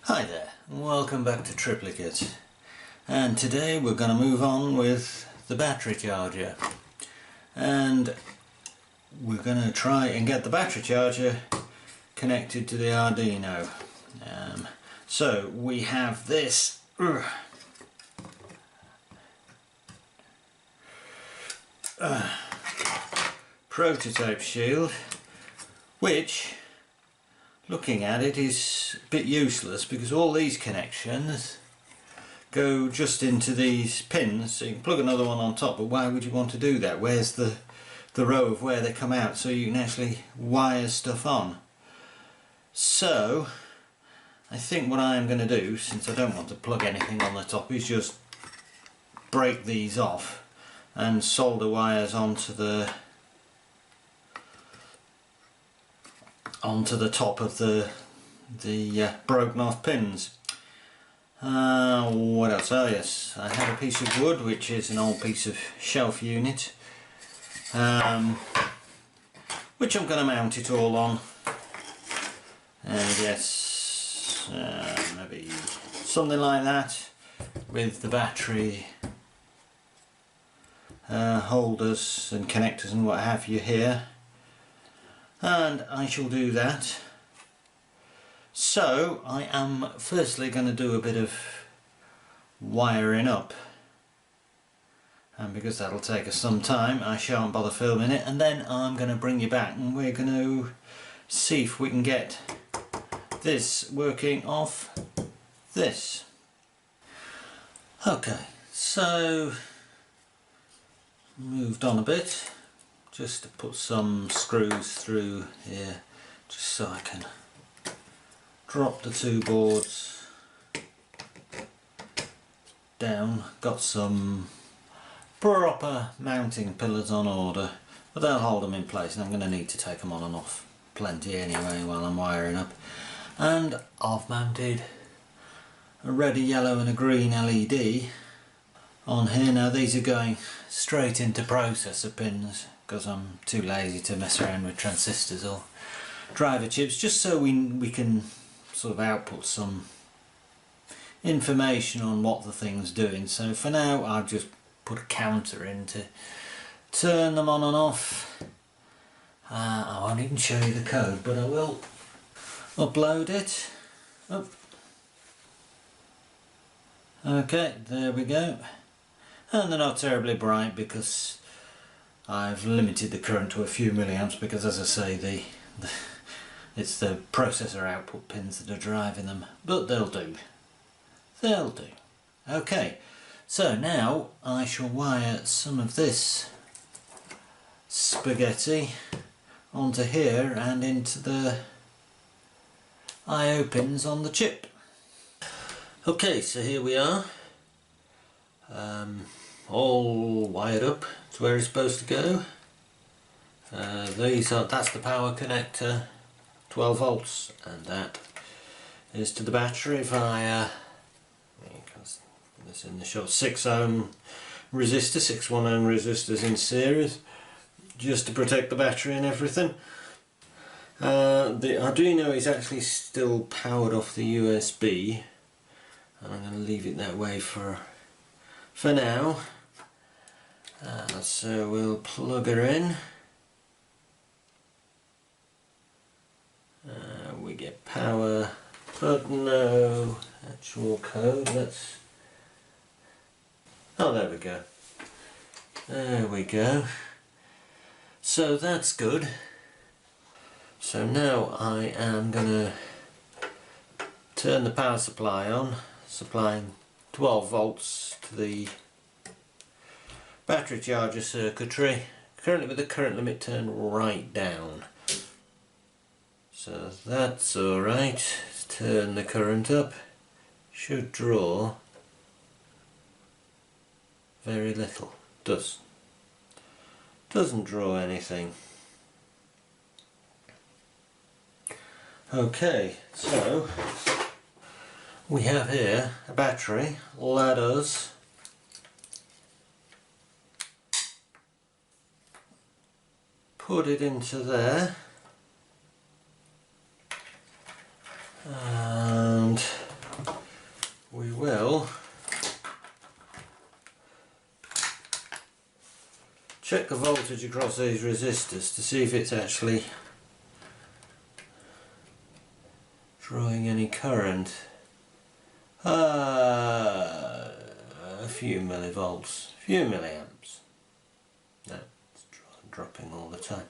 Hi there, and welcome back to Triplicate, and today we're going to move on with the battery charger, and we're going to try and get the battery charger connected to the Arduino. So we have this prototype shield, which, looking at it, is a bit useless because all these connections go just into these pins, so you can plug another one on top, but why would you want to do that? Where's the row of where they come out so you can actually wire stuff on? So I think what I am going to do, since I don't want to plug anything on the top, is just break these off and solder wires onto the top of the broken off pins. What else? Oh yes, I have a piece of wood, which is an old piece of shelf unit, which I'm going to mount it all on. And yes, maybe something like that, with the battery holders and connectors and what have you here. And I shall do that. So I am firstly going to do a bit of wiring up, and because that'll take us some time, I shan't bother filming it, and then I'm going to bring you back and we're going to see if we can get this working off this. Okay, so moved on a bit, just to put some screws through here, just so I can drop the two boards down. Got some proper mounting pillars on order, but they'll hold them in place, and I'm going to need to take them on and off plenty anyway while I'm wiring up. And I've mounted a red, a yellow and a green LED on here. Now these are going straight into processor pins because I'm too lazy to mess around with transistors or driver chips, just so we can sort of output some information on what the thing's doing. So for now I've just put a counter in to turn them on and off. I won't even show you the code, but I will upload it. Oh. Okay, there we go. And they're not terribly bright because I've limited the current to a few milliamps, because, as I say, it's the processor output pins that are driving them, but they'll do. They'll do. Okay, so now I shall wire some of this spaghetti onto here and into the I/O pins on the chip. Okay, so here we are, all wired up to where it's supposed to go. That's the power connector, 12 volts, and that is to the battery via, this in the shot, 6 ohm resistor, 6 1 ohm resistors in series, just to protect the battery and everything. The Arduino is actually still powered off the USB, and I'm going to leave it that way for now. So we'll plug her in. We get power, but no actual code. Oh, there we go. There we go. So that's good. So now I am going to turn the power supply on, supplying 12 volts to the battery charger circuitry, currently with the current limit turned right down. So that's alright. Turn the current up. Should draw very little. Doesn't draw anything. Okay, so we have here a battery. Let us put it into there, and check the voltage across these resistors to see if it's actually drawing any current. A few millivolts, a few milliamps. No, it's dropping all the time.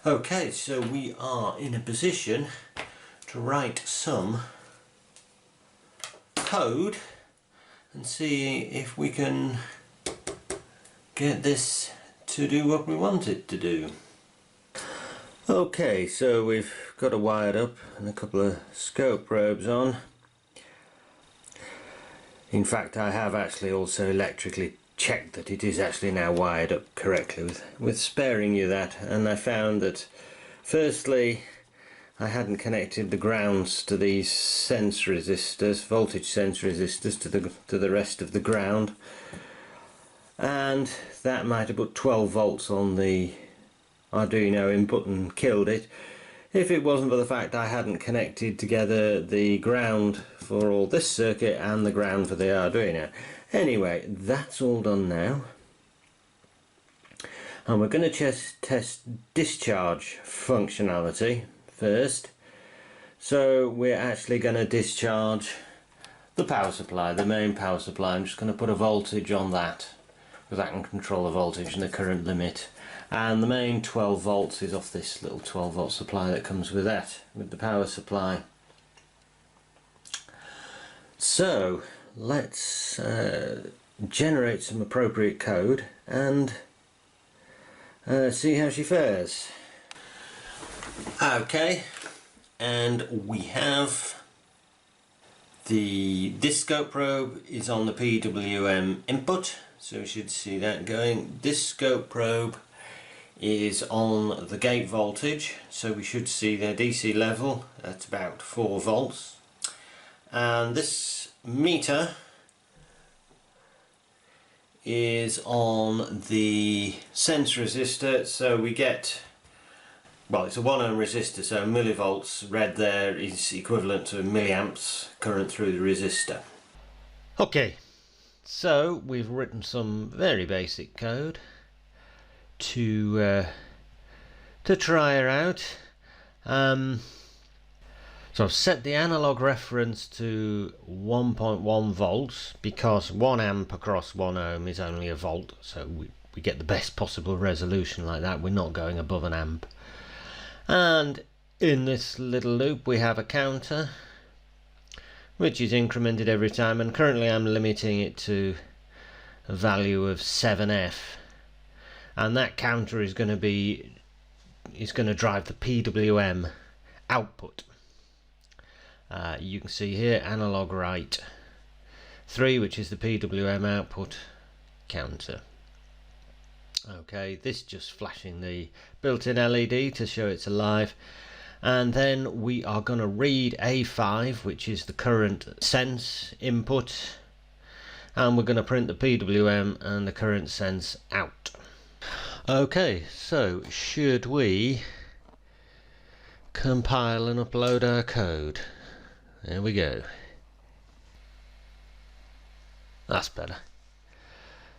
Okay, so we are in a position to write some code and see if we can get this to do what we want it to do. Okay, so we've got it wired up and a couple of scope probes on. In fact, I have actually also electrically checked that it is actually now wired up correctly with sparing you that, and I found that firstly I hadn't connected the grounds to these sense resistors, voltage sense resistors, to the rest of the ground, and that might have put 12 volts on the Arduino input and killed it, if it wasn't for the fact I hadn't connected together the ground for all this circuit and the ground for the Arduino. Anyway, that's all done now, and we're going to test discharge functionality first. So we're actually going to discharge the power supply, the main power supply. I'm just going to put a voltage on that, because that can control the voltage and the current limit. And the main 12 volts is off this little 12 volt supply that comes with that, with the power supply. So let's generate some appropriate code and see how she fares. Okay, and we have this scope probe is on the PWM input, so we should see that going. This scope probe is on the gate voltage, so we should see the DC level at about 4 volts. And this meter is on the sense resistor, so we get, well, it's a 1 ohm resistor, so millivolts read there is equivalent to milliamps current through the resistor. Okay, so we've written some very basic code to try her out. So I've set the analog reference to 1.1 volts because 1 amp across 1 ohm is only a volt, so we get the best possible resolution like that. We're not going above an amp. And in this little loop we have a counter which is incremented every time, and currently I'm limiting it to a value of 7F, and that counter is going to drive the PWM output. You can see here analog write 3, which is the PWM output counter. Okay, this just flashing the built-in LED to show it's alive, and then we are going to read A5, which is the current sense input, and we're going to print the PWM and the current sense out. Okay, so should we compile and upload our code? There we go. That's better.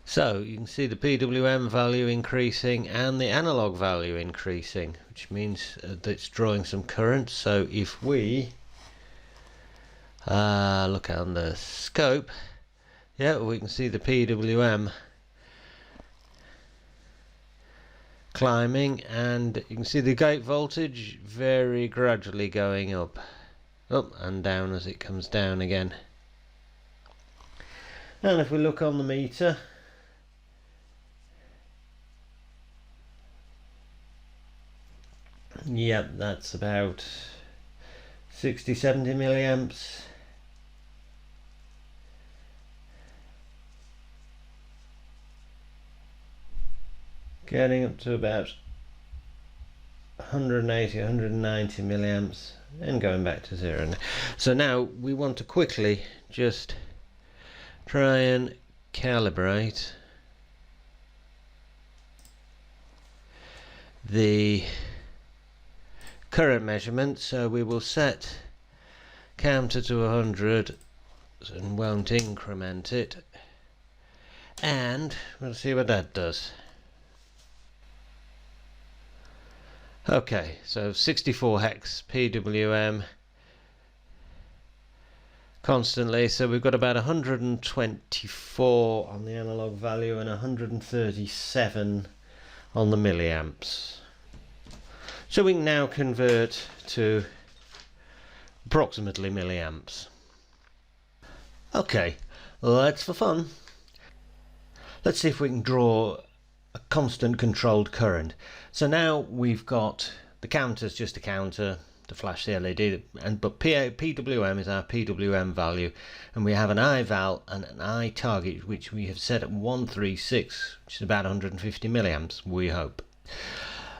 So you can see the PWM value increasing and the analog value increasing, which means that it's drawing some current. So if we look on the scope, yeah, we can see the PWM climbing, and you can see the gate voltage very gradually going up and down as it comes down again. And if we look on the meter, yep, that's about 60-70 milliamps. Getting up to about 180-190 milliamps and going back to 0. So now we want to quickly just try and calibrate the current measurement. So we will set counter to 100 and won't increment it, and we'll see what that does. Okay, so 64 hex PWM constantly, so we've got about 124 on the analog value and 137 on the milliamps. So we can now convert to approximately milliamps. Okay, let's for fun. Let's see if we can draw a constant controlled current. So now we've got the counter's just a counter to flash the LED, but PWM is our PWM value, and we have an I val and an I target which we have set at 136, which is about 150 milliamps, we hope.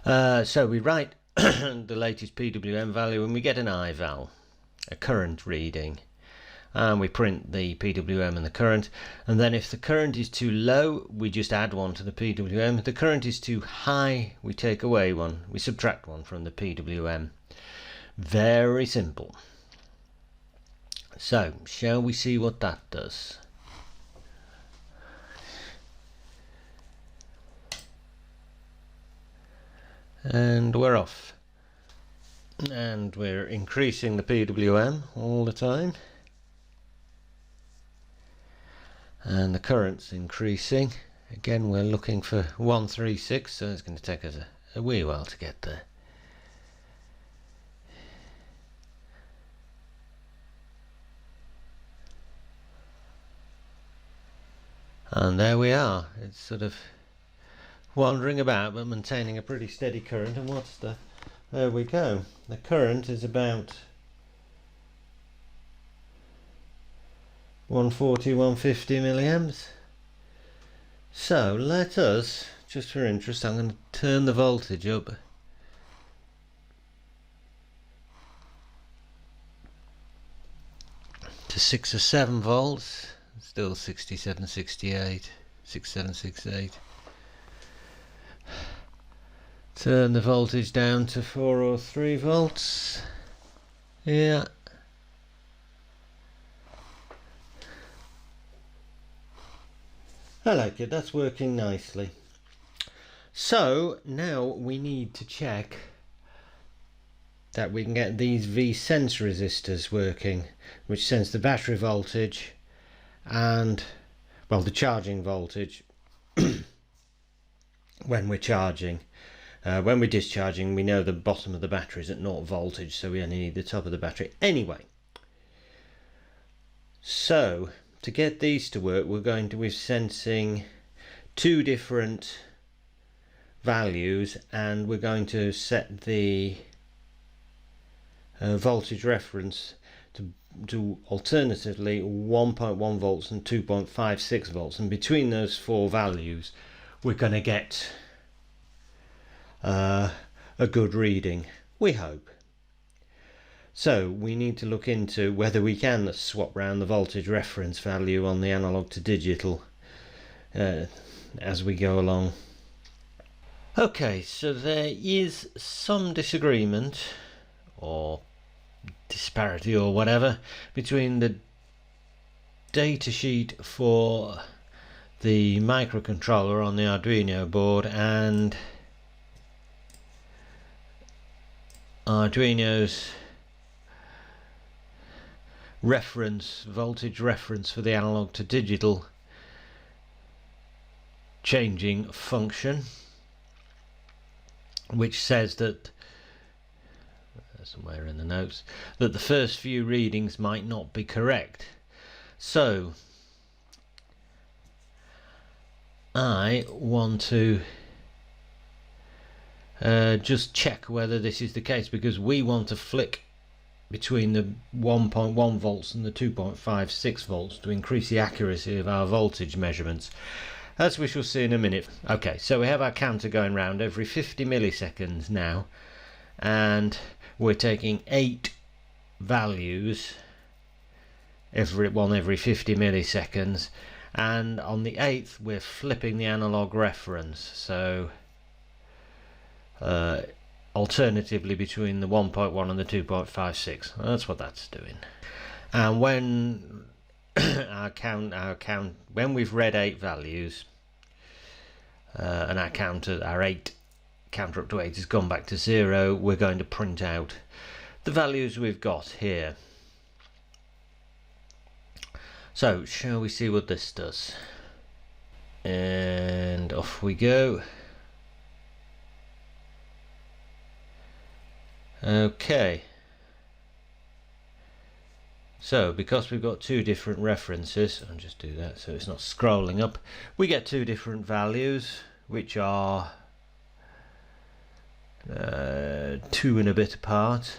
So we write the latest PWM value and we get an I val, a current reading, and we print the PWM and the current, and then if the current is too low we just add one to the PWM. If the current is too high we take away one, we subtract one from the PWM. Very simple. So shall we see what that does? And we're off, and we're increasing the PWM all the time, and the current's increasing. Again, we're looking for 136, so it's going to take us a wee while to get there. And there we are. It's sort of wandering about but maintaining a pretty steady current. And there we go. The current is about 140, 150 milliamps. So let us, just for interest, I'm going to turn the voltage up to 6 or 7 volts. Still 67, 68, 67, 68. Turn the voltage down to 4 or 3 volts. Yeah. I like it, that's working nicely. So now we need to check that we can get these V-sense resistors working, which sense the battery voltage and, well, the charging voltage when we're charging. When we're discharging, we know the bottom of the battery is at 0 voltage, so we only need the top of the battery. Anyway, so to get these to work, we're sensing 2 different values, and we're going to set the voltage reference to alternatively 1.1 volts and 2.56 volts, and between those 4 values we're going to get a good reading, we hope. So we need to look into whether we can swap round the voltage reference value on the analog to digital as we go along. Okay, so there is some disagreement or disparity or whatever between the datasheet for the microcontroller on the Arduino board and Arduino's voltage reference for the analog to digital changing function, which says that somewhere in the notes that the first few readings might not be correct. So I want to just check whether this is the case, because we want to flick between the 1.1 volts and the 2.56 volts to increase the accuracy of our voltage measurements, as we shall see in a minute. Okay, so we have our counter going round every 50 milliseconds now, and we're taking 8 values every 50 milliseconds, and on the 8th we're flipping the analog reference, so alternatively between the 1.1 and the 2.56. That's what that's doing. And when when we've read 8 values and our 8 counter up to 8 has gone back to 0, we're going to print out the values we've got here. So shall we see what this does? And off we go. Okay, so because we've got two different references, I'll just do that so it's not scrolling up, we get two different values which are 2 and a bit apart.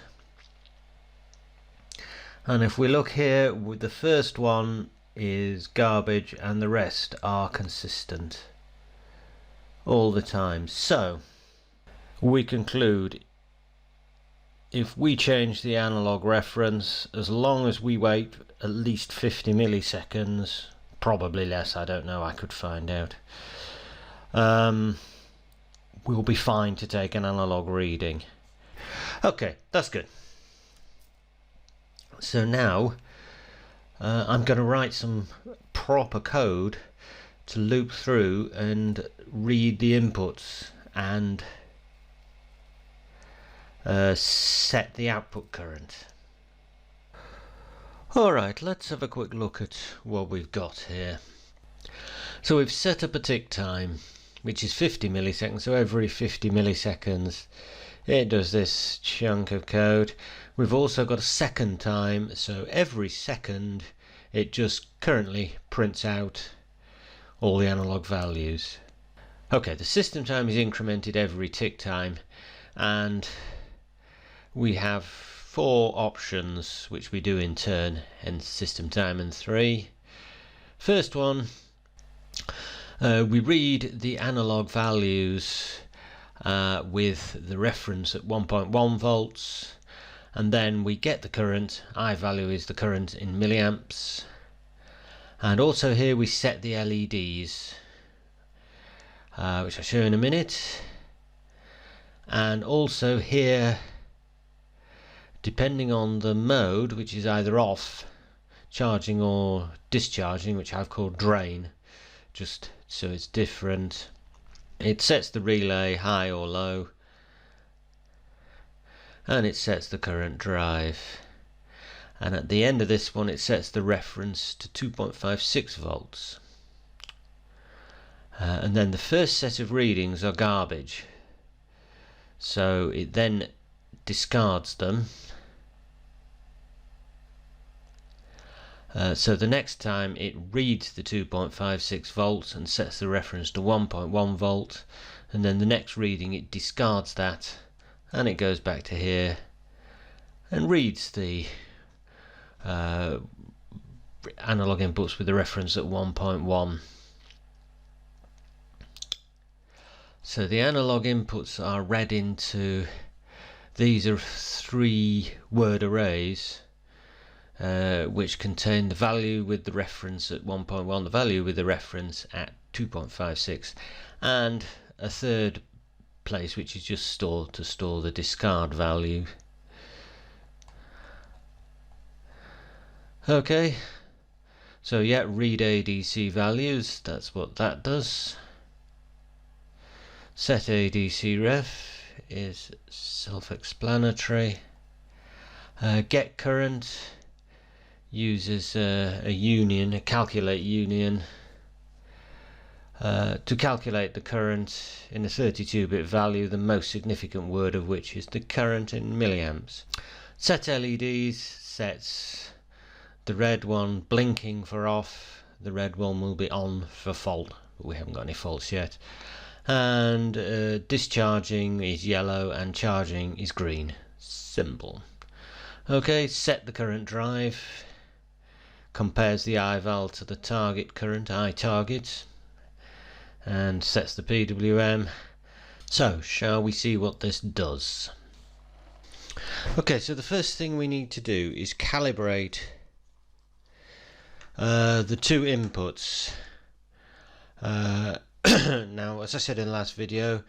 And if we look here, with the first one is garbage and the rest are consistent all the time. So we conclude, if we change the analog reference, as long as we wait at least 50 milliseconds, probably less, I don't know, I could find out, we'll be fine to take an analog reading. Okay, that's good. So now I'm going to write some proper code to loop through and read the inputs and set the output current. Alright, let's have a quick look at what we've got here. So we've set up a tick time which is 50 milliseconds, so every 50 milliseconds it does this chunk of code. We've also got a second time, so every second it just currently prints out all the analog values. Okay, the system time is incremented every tick time, and we have 4 options which we do in turn, and system time and 3. First one, we read the analog values with the reference at 1.1 volts, and then we get the current. I value is the current in milliamps, and also here we set the LEDs, which I'll show in a minute. And also here, depending on the mode, which is either off, charging, or discharging, which I've called drain, just so it's different, it sets the relay high or low, and it sets the current drive. And at the end of this one it sets the reference to 2.56 volts. And then the first set of readings are garbage, so it then discards them. So the next time it reads the 2.56 volts and sets the reference to 1.1 volt, and then the next reading it discards that and it goes back to here and reads the analog inputs with the reference at 1.1. So the analog inputs are read into, these are 3 word arrays which contain the value with the reference at 1.1, the value with the reference at 2.56, and a third place which is just stored to store the discard value. Okay, so yeah, read ADC values, that's what that does. Set ADC ref is self-explanatory. Get current uses a union, a calculate union, to calculate the current in a 32-bit value, the most significant word of which is the current in milliamps. Set LEDs sets the red one blinking for off, the red one will be on for fault, but we haven't got any faults yet. And discharging is yellow and charging is green. Simple. Okay, set the current drive, compares the IVAL to the target current, I target, and sets the PWM. So, shall we see what this does? Okay, so the first thing we need to do is calibrate the 2 inputs. Now, as I said in the last video,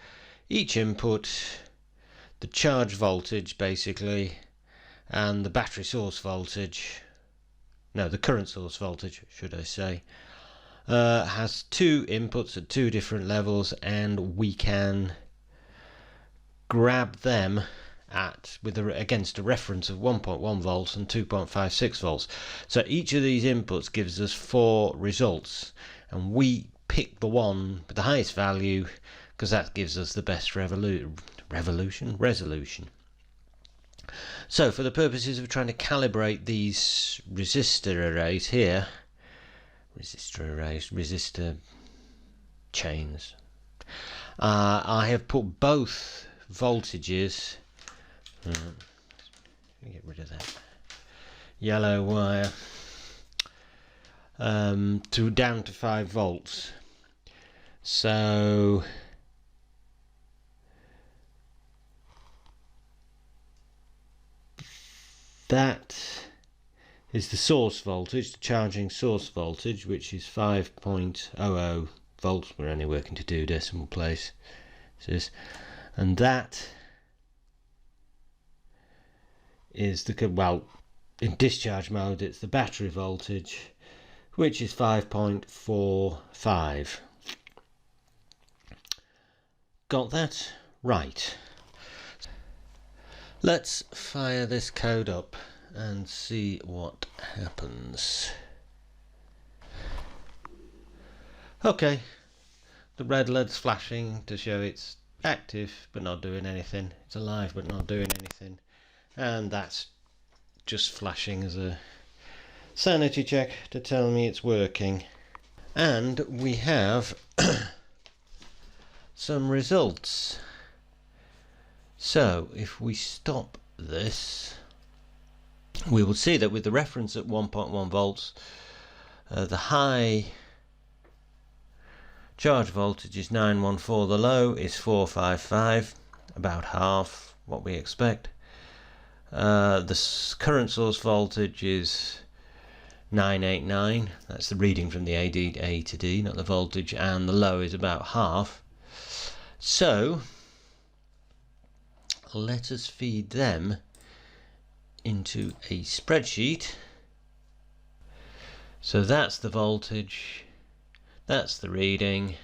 each input, the charge voltage basically, and the battery source voltage, no, the current source voltage should I say, has 2 inputs at 2 different levels, and we can grab them against a reference of 1.1 volts and 2.56 volts. So each of these inputs gives us 4 results, and we pick the one with the highest value because that gives us the best resolution. So for the purposes of trying to calibrate these resistor chains, I have put both voltages, get rid of that yellow wire, down to 5 volts. So that is the source voltage, the charging source voltage, which is 5.00 volts. We're only working to 2 decimal places, and that is in discharge mode it's the battery voltage, which is 5.45. Got that? Right. Let's fire this code up and see what happens. Okay, the red LED's flashing to show it's active but not doing anything. It's alive but not doing anything. And that's just flashing as a sanity check to tell me it's working. And we have some results. So if we stop this, we will see that with the reference at 1.1 volts, the high charge voltage is 914, the low is 455, about half what we expect. The current source voltage is 989, that's the reading from the A to D, not the voltage, and the low is about half. So let us feed them into a spreadsheet. So that's the voltage, that's the reading,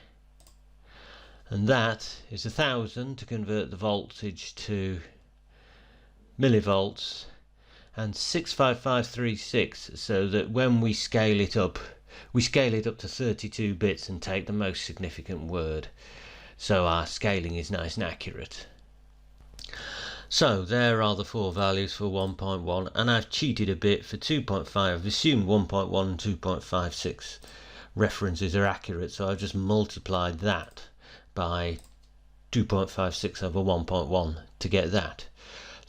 and that is 1000 to convert the voltage to millivolts, and 65536, so that when we scale it up to 32 bits and take the most significant word, so our scaling is nice and accurate. So there are the 4 values for 1.1, and I've cheated a bit for 2.5. I've assumed 1.1 and 2.56 references are accurate, so I've just multiplied that by 2.56 over 1.1 to get that.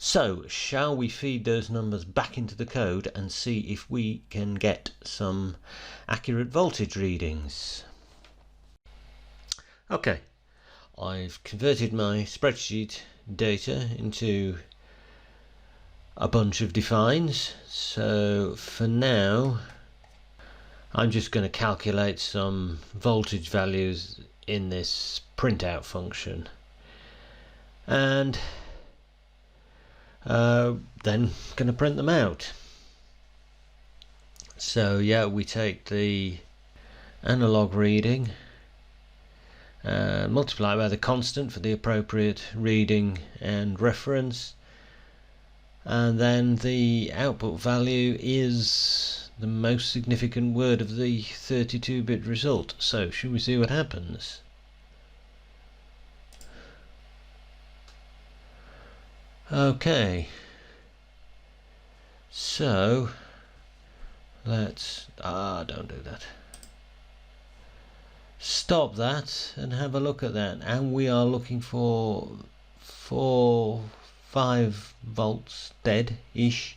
So shall we feed those numbers back into the code and see if we can get some accurate voltage readings? Okay, I've converted my spreadsheet data into a bunch of defines, so for now I'm just going to calculate some voltage values in this printout function, and then going to print them out. So yeah, we take the analog reading and multiply by the constant for the appropriate reading and reference, and then the output value is the most significant word of the 32-bit result. So should we see what happens? Okay, so let's don't do that. Stop that and have a look at that, and we are looking for 5 volts dead-ish.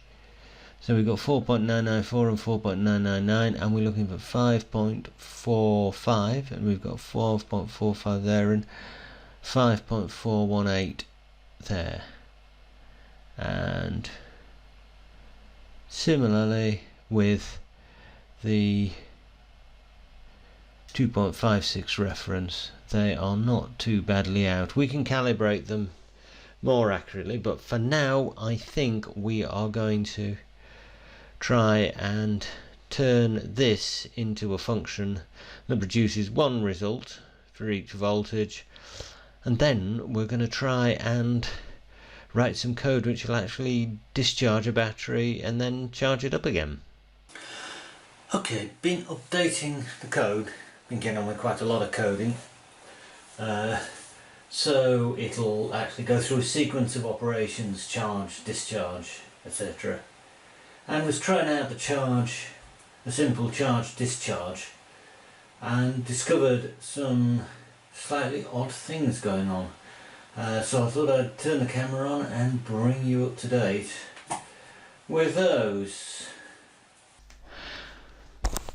So we've got 4.994 and 4.999, and we're looking for 5.45, and we've got 12.45 there and 5.418 there. And similarly with the 2.56 reference, they are not too badly out. We can calibrate them more accurately, but for now I think we are going to try and turn this into a function that produces one result for each voltage, and then we're going to try and write some code which will actually discharge a battery and then charge it up again. Okay, been updating the code, been getting on with quite a lot of coding, so it'll actually go through a sequence of operations: charge, discharge, etc. And was trying out the simple charge discharge, and discovered some slightly odd things going on. So I thought I'd turn the camera on and bring you up to date with those.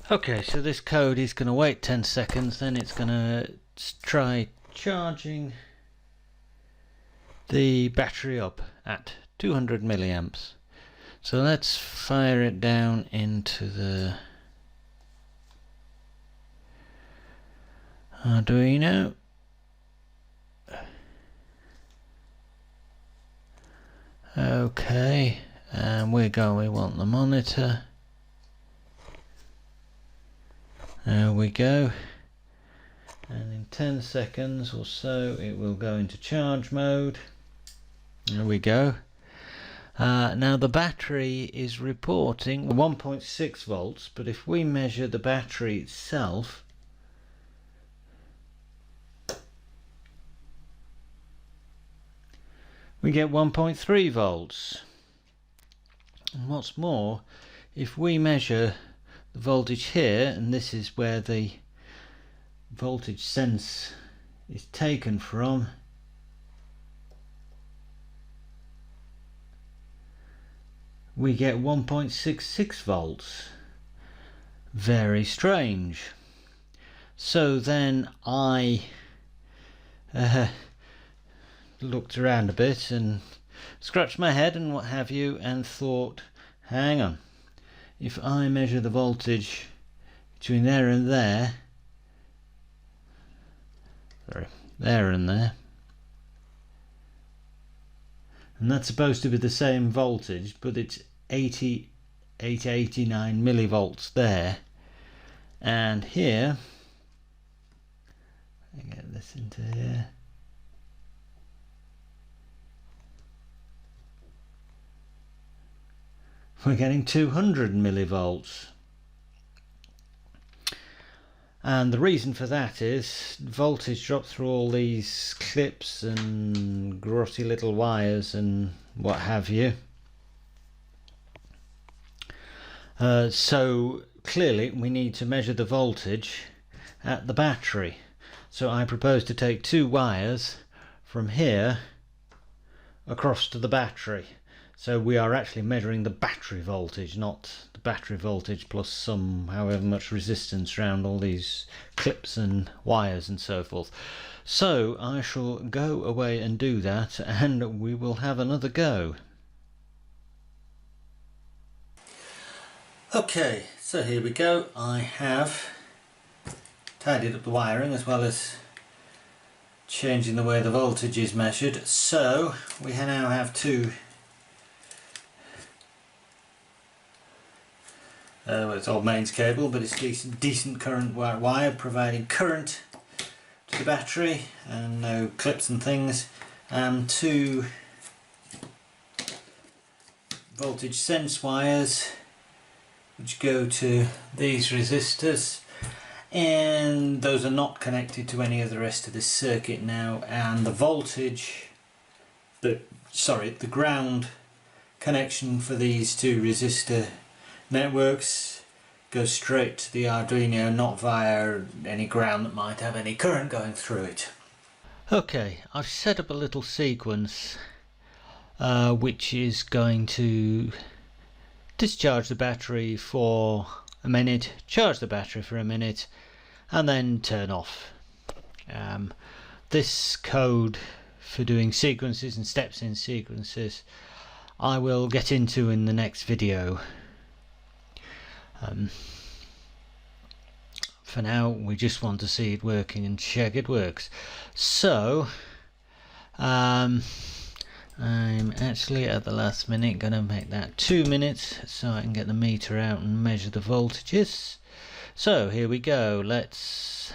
Okay, so this code is going to wait 10 seconds, then it's going to try charging the battery up at 200 milliamps. So let's fire it down into the Arduino. Okay, and we want the monitor. There we go. And in 10 seconds or so it will go into charge mode. There we go. Now the battery is reporting 1.6 volts, but if we measure the battery itself, we get 1.3 volts. And what's more, if we measure the voltage here, and this is where the voltage sense is taken from, we get 1.66 volts. Very strange. So then I looked around a bit and scratched my head and what have you, and thought, hang on, if I measure the voltage between there and there, there and there, and that's supposed to be the same voltage, but it's 88, 89 millivolts there, and here, I get this into here, we're getting 200 millivolts. And the reason for that is voltage dropped through all these clips and grotty little wires and what have you. So clearly we need to measure the voltage at the battery. So I propose to take two wires from here across to the battery. So we are actually measuring the battery voltage, not the battery voltage plus some however much resistance around all these clips and wires and so forth. So I shall go away and do that, and we will have another go. Okay, so here we go. I have tidied up the wiring as well as changing the way the voltage is measured. So we now have two well, it's old mains cable, but it's decent current wire providing current to the battery, and no clips and things, and two voltage sense wires which go to these resistors, and those are not connected to any of the rest of this circuit now, and the voltage, the ground connection for these two resistor networks goes straight to the Arduino, not via any ground that might have any current going through it. Okay, I've set up a little sequence which is going to discharge the battery for a minute, charge the battery for a minute, and then turn off. This code for doing sequences and steps in sequences I will get into in the next video. For now we just want to see it working and check it works. So I'm actually at the last minute going to make that 2 minutes so I can get the meter out and measure the voltages. So here we go. Let's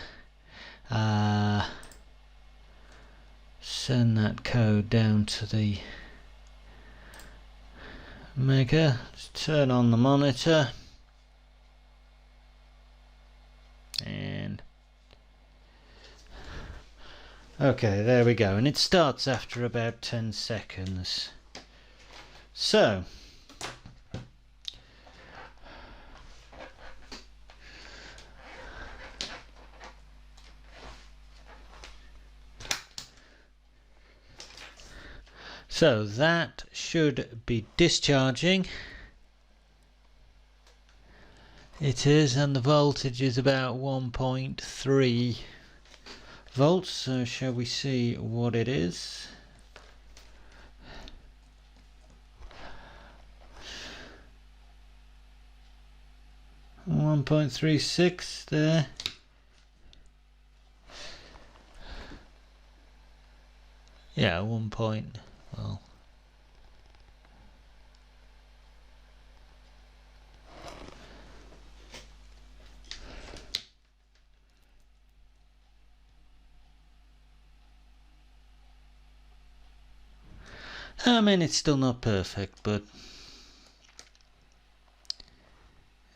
send that code down to the Mega. Just turn on the monitor and okay, there we go, and it starts after about 10 seconds. So that should be discharging. It is, and the voltage is about 1.3 volts. So shall we see what it is? .36 there. Yeah, well. I mean, it's still not perfect, but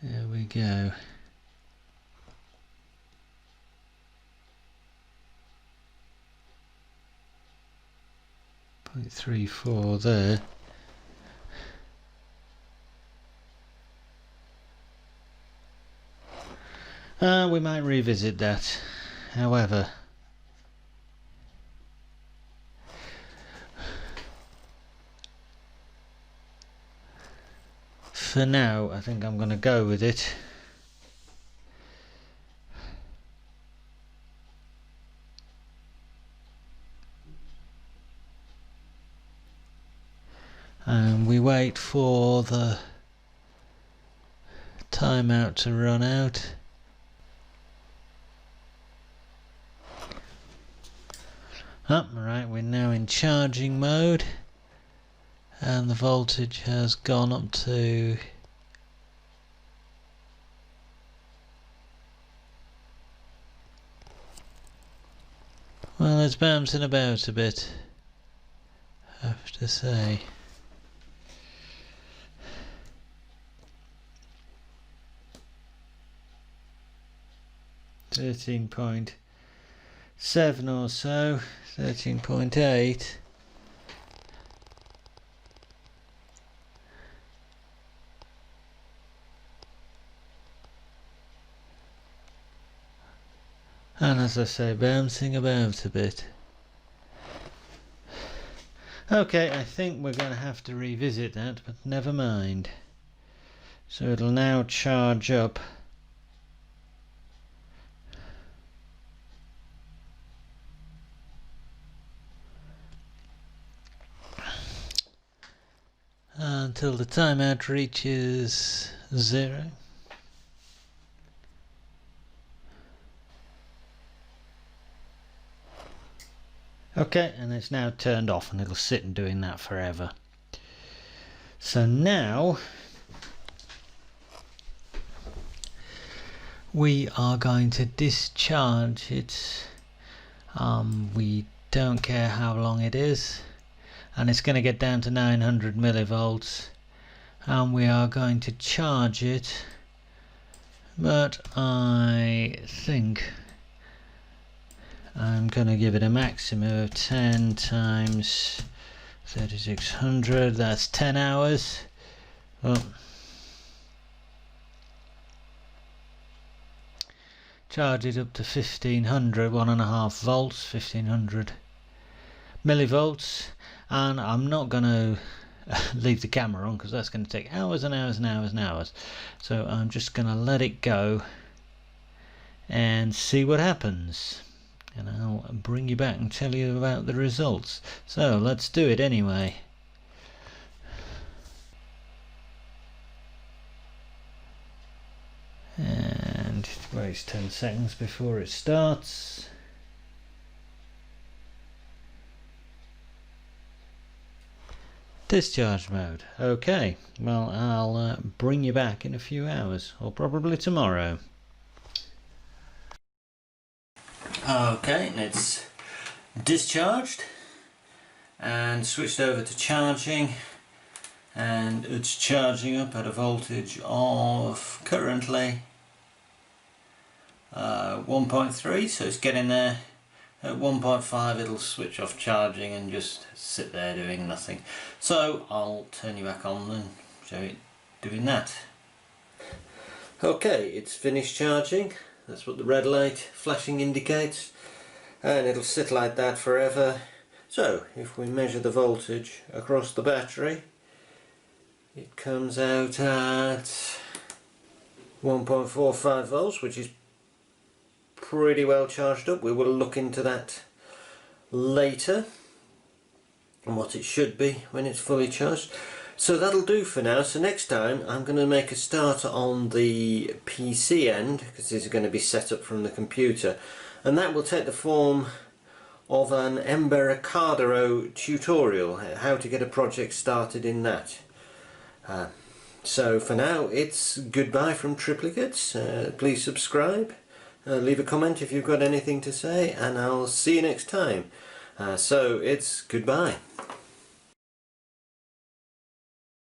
there we go. .34 there. We might revisit that. However, for now, I think I'm going to go with it. And we wait for the timeout to run out. Right, we're now in charging mode, and the voltage has gone up to well, it's bouncing about a bit, I have to say. .13.7 or so, 13.8. And as I say, bouncing about a bit. Okay, I think we're going to have to revisit that, but never mind. So it'll now charge up. Until the timeout reaches 0. Okay, and it's now turned off, and it'll sit and doing that forever. So now we are going to discharge it. We don't care how long it is, and it's going to get down to 900 millivolts, and we are going to charge it, but I think I'm going to give it a maximum of 10 times 3600, that's 10 hours. Well, charge it up to 1500, 1.5 volts, 1500 millivolts, and I'm not going to leave the camera on because that's going to take hours and hours and hours and hours. So I'm just going to let it go and see what happens, and I'll bring you back and tell you about the results. So let's do it anyway. And it waits 10 seconds before it starts. Discharge mode. Okay, well, I'll bring you back in a few hours, or probably tomorrow. Okay, and it's discharged. and switched over to charging, and it's charging up at a voltage of currently 1.3, so it's getting there. At 1.5 it'll switch off charging and just sit there doing nothing. So I'll turn you back on and show it doing that. Okay, it's finished charging. That's what the red light flashing indicates, and it'll sit like that forever. So if we measure the voltage across the battery, it comes out at 1.45 volts, which is pretty well charged up. We will look into that later and what it should be when it's fully charged. So that'll do for now. So next time I'm going to make a start on the PC end, because this is going to be set up from the computer, and that will take the form of an Embericado tutorial, how to get a project started in that. So for now it's goodbye from Triplicates. Please subscribe, leave a comment if you've got anything to say, and I'll see you next time. So it's goodbye.